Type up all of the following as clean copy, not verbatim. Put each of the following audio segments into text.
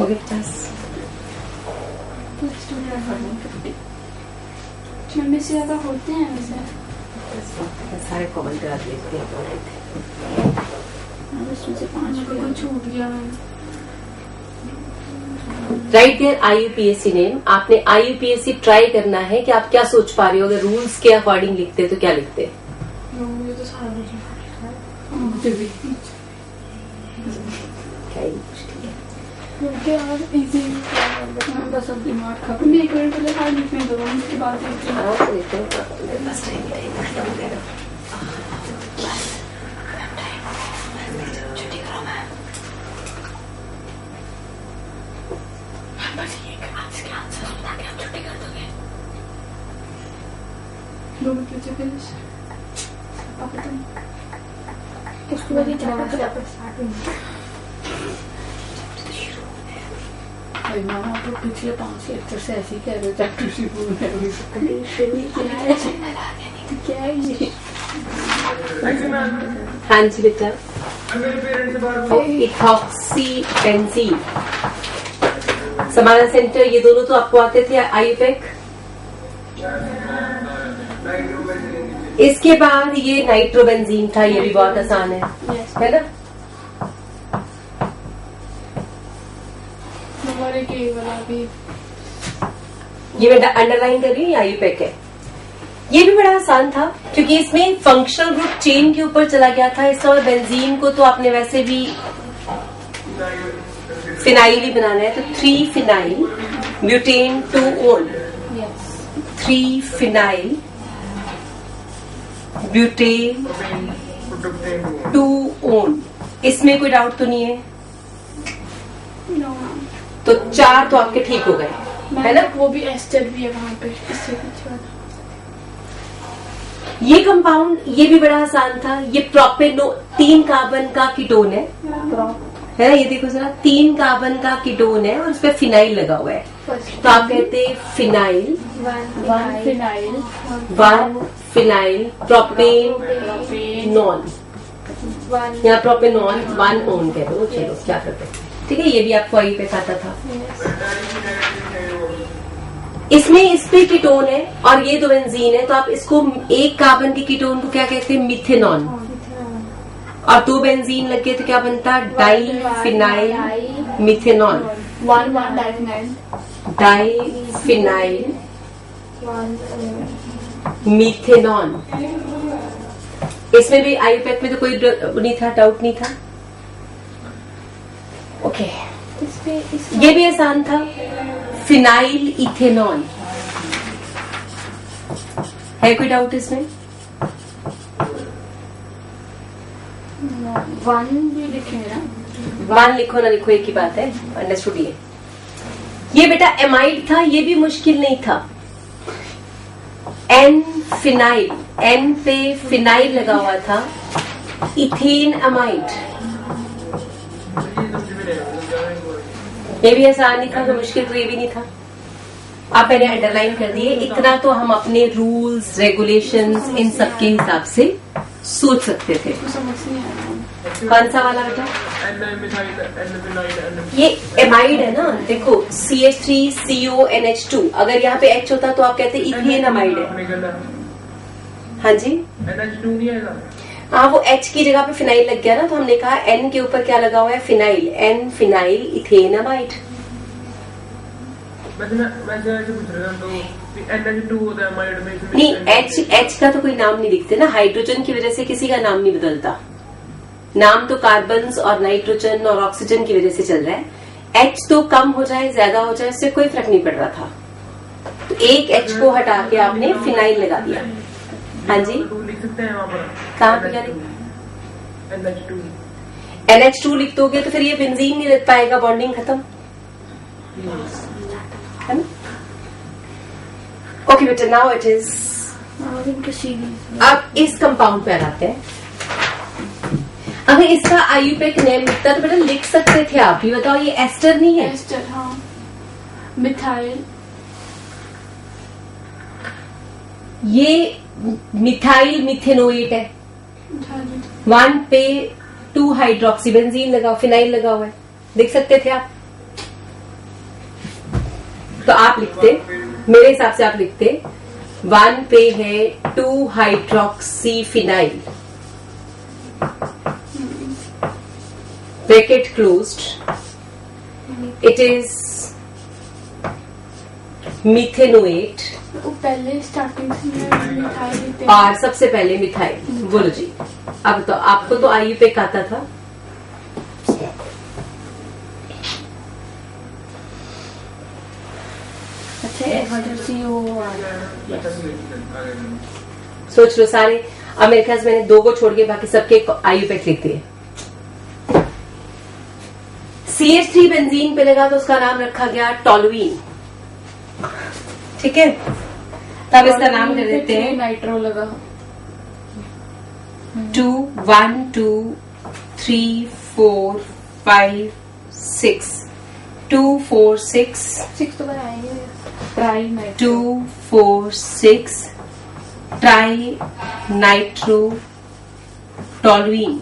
गए 50। में से ज्यादा होते हैं वैसे। सारे कॉमन करा दिए थे। इसमें से 5 को छूट गया मैंने। Right there IUPAC name. आपने IUPAC ट्राई करना है कि आप क्या सोच पा रहे हो। अगर रूल्स के अकॉर्डिंग लिखते तो क्या लिखते? मुझे तो सारा कुछ मुझे यार इजी बस अब दिमाग खत्म। मैं एक मिनट पहले खाली लिखने दो, उसके बाद देखते हैं। छुट्टी करो मैम। बस ये आज के आंसर सुना के आप छुट्टी कर दोगे। 2 मिनट से फिनिश। पता नहीं उसके बाद ही चैप्टर स्टार्ट होगा। भाई मामा तो पिछले 5 लेक्चर से ऐसे ही कह रहे हो चैप्टर शुरू है। क्या है ये? हाँ जी बेटा। इथॉक्सी बेंजीन समाना सेंटर, ये दोनों तो आपको आते थे IUPAC। इसके बाद ये नाइट्रोबेंजीन था, ये भी बहुत आसान है, है ना? ये मैं अंडरलाइन कर रही हूँ, IUPAC है। ये भी बड़ा आसान था क्योंकि इसमें फंक्शनल ग्रुप चेन के ऊपर चला गया था। इस और बेंजीन को तो आपने वैसे भी फिनाइल ही बनाना है, तो 3 phenyl butane 2 own. 3 phenyl butane 2 own. इसमें कोई डाउट तो नहीं है? तो 4 तो आपके ठीक हो गए, है ना? वो भी एस्टर भी है वहाँ पे, इससे पीछे। ये कंपाउंड ये भी बड़ा आसान था। ये प्रोपेनो 3 कार्बन का कीटोन है ना? ये देखो जरा, 3 कार्बन का कीटोन है और उस पर फिनाइल लगा हुआ है। तो आप कहते हैं फिनाइल 1 फिनाइल प्रोपेनॉन। यहाँ प्रोपेनॉन 1 ओन कह दो, चलो क्या करते हैं, ठीक है? ये भी आपको IUPAC आता था। इसमें इस पे कीटोन है और ये 2 बेंजीन है, तो आप इसको 1 कार्बन के कीटोन को क्या कहते हैं? मिथेनॉन। और 2 बेंजीन लगे तो क्या बनता? Diphenyl methanol. डाइफिनाइल मिथेनॉन। इसमें भी IUPAC में तो कोई नहीं था, डाउट नहीं था। ओके ये भी आसान था। फिनाइल इथेनॉल है, कोई डाउट इसमें? 1 भी लिखेंगे ना? 1 लिखो ना लिखो एक ही बात है, अंडरस्टूड। ये बेटा एमाइड था, ये भी मुश्किल नहीं था। N फिनाइल, N पे फिनाइल लगा हुआ था, इथेन अमाइड। ये भी आसान ही था, तो मुश्किल तो ये भी नहीं था। आप मैंने अंडरलाइन कर दिए। इतना तो हम अपने रूल्स रेगुलेशंस इन सब के हिसाब से सोच सकते थे। कौन सा वाला बेटा? ये एमाइड है ना, देखो CH3CONH2। अगर यहाँ पे H होता तो आप कहते इथेन अमाइड है। हाँ जी, हाँ वो H की जगह पे फिनाइल लग गया ना, तो हमने कहा N के ऊपर क्या लगा हुआ है? Phenyl. N phenyl ethane amide. नहीं, H का तो कोई नाम नहीं लिखते ना, हाइड्रोजन की वजह से किसी का नाम नहीं बदलता। नाम तो कार्बन और नाइट्रोजन और ऑक्सीजन की वजह से चल रहा है। H तो कम हो जाए ज्यादा हो जाए इससे कोई फर्क नहीं पड़ रहा था, तो एक H को हटा के आपने फिनाइल लगा दिया। हाँ जी, लिख सकते हैं वहाँ पर? कहाँ पे क्या लिख? NH2 लिख दोगे तो फिर ये बेंजीन नहीं लग पाएगा, बॉन्डिंग खत्म है ना? ओके बेटा, नाउ इट इज। अब इस कंपाउंड पे आते हैं। अगर इसका IUPAC नेम लिखता तो बेटा लिख सकते थे आप भी। बताओ, ये एस्टर नहीं है? एस्टर, हाँ। मिथाइल, ये मिथाइल मिथेनोएट है। 1 पे 2 हाइड्रोक्सी बेंजीन लगा, फिनाइल लगा हुआ है, देख सकते थे आप। तो आप लिखते, मेरे हिसाब से आप लिखते 1 पे है 2 hydroxy phenyl, bracket closed, it is methanoate, वो पहले स्टार्टिंग से मिठाई लेते और सबसे पहले मिथाइल। बोलो जी, अब तो आपको तो IUPAC आता था। सोच लो सारे, अब मेरे ख्याल से मैंने 2 को छोड़ के बाकी सबके IUPAC लिख दिए। CH3 बेंजीन पे लगा तो उसका नाम रखा गया टॉलुइन। ठीक है, तब इसका नाम कर देते हैं नाइट्रो लगा 2 1 2 3 4 5 6 2 4 6 6 तो बनाएंगे tri nitro 2 4 6 tri nitro toluene.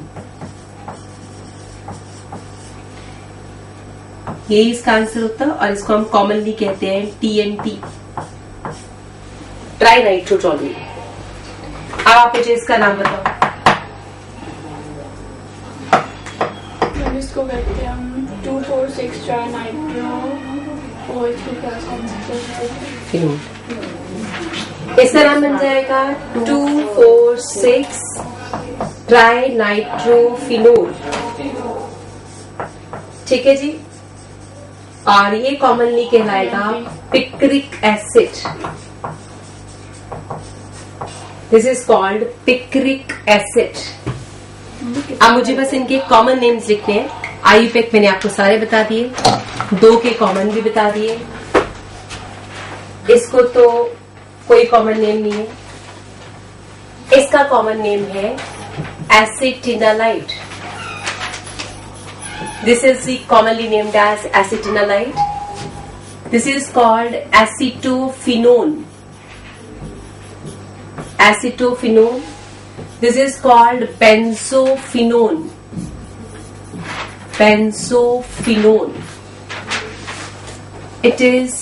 यही इसका आंसर होता है और इसको हम कॉमनली कहते हैं TNT, ट्राई नाइट्रोटॉलुइन। अब आप मुझे इसका नाम बताओ। इसको कहते हैं हम 2 4 6 ट्राई नाइट्रो OH के क्या फिनोल। इसका नाम बन जाएगा 2 4 6 ट्राई नाइट्रोफिनोल। ठीक है जी, और ये कॉमनली कहलाएगा picric acid. This is called picric acid. अब मुझे बस इनके कॉमन नेम्स लिखने हैं। IUPAC मैंने आपको सारे बता दिए, 2 के कॉमन भी बता दिए। इसको तो कोई कॉमन नेम नहीं है, इसका कॉमन नेम है एसिटिनालाइड। This is commonly named as acetinolide. This is called acetophenone. Acetophenone. This is called benzophenone. Benzophenone. It is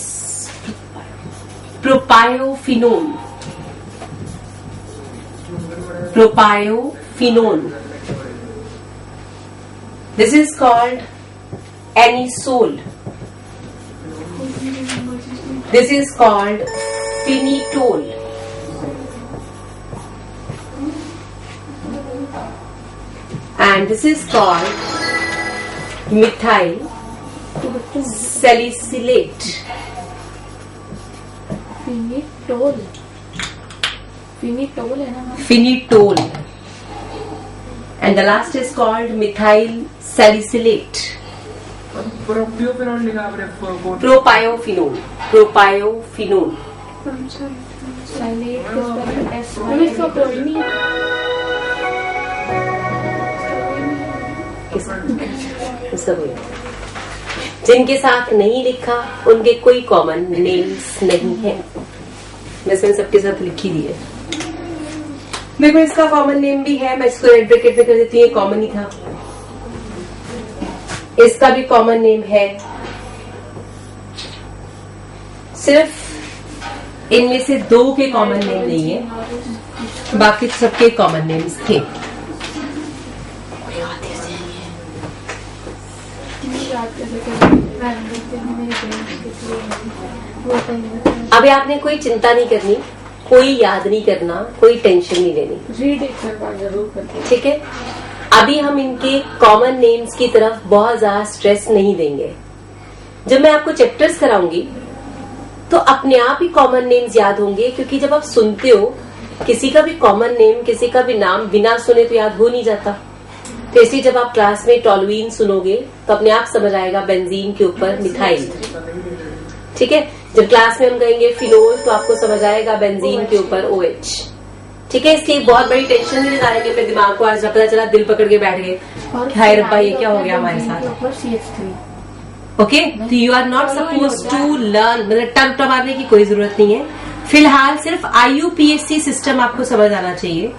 propiophenone. Propiophenone. This is called anisole. This is called phenitol. And this is called methyl salicylate. फिनिटोल है ना? Phenitol. And the last is called methyl salicylate. प्रोपियोफेनॉल लिखा आपने Propiophenone. Propiophenone. इसका कोई नहीं इसका कोई, जिनके साथ नहीं लिखा उनके कोई कॉमन नेम्स नहीं है। वैसे मैंने सबके साथ लिखी दी है। देखो इसका कॉमन नेम भी है, मैं इसको रेड ब्रैकेट में कर देती हूँ, कॉमन ही था। इसका भी कॉमन नेम है, सिर्फ इनमें से 2 के कॉमन नेम नहीं है, बाकी सबके कॉमन नेम्स थे। अभी आपने कोई चिंता नहीं करनी, कोई याद नहीं करना, कोई टेंशन नहीं लेनी। रीड एक बार जरूर करते। ठीक है, अभी हम इनके कॉमन नेम्स की तरफ बहुत ज्यादा स्ट्रेस नहीं देंगे। जब मैं आपको चैप्टर्स कराऊंगी तो अपने आप ही कॉमन नेम्स याद होंगे, क्योंकि जब आप सुनते हो किसी का भी कॉमन नेम, किसी का भी नाम बिना सुने तो याद हो नहीं जाता। तो इसलिए जब आप क्लास में टॉलुइन सुनोगे तो अपने आप समझ आएगा बेंजीन के ऊपर मिथाइल। ठीक है, जब क्लास में हम कहेंगे फिनोल तो आपको समझ आएगा बेंजीन के ऊपर OH। ठीक है, इसकी बहुत बड़ी टेंशन नहीं लगाएंगे अपने दिमाग को। आज पता चला दिल पकड़ के बैठ गए, हाय रब्बा ये क्या हो गया हमारे साथ। ओके, तो you are not suppose to learn, मतलब टब मारने की कोई जरूरत नहीं है। फिलहाल सिर्फ IUPAC सिस्टम आपको समझ आना चाहिए,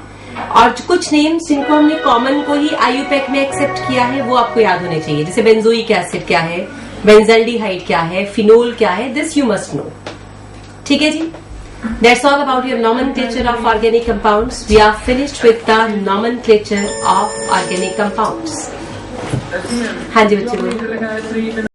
और कुछ नेम्स जिनको हमने कॉमन को ही IUPAC में एक्सेप्ट किया है वो आपको याद होने चाहिए। जैसे बेंजोइक एसिड क्या है, बेंजाल्डिहाइड क्या है, फिनोल क्या है, दिस यू मस्ट नो। ठीक है जी, that's all about your nomenclature of organic compounds. We are finished with the nomenclature of organic compounds. हाँ जी बच्चे बोलो।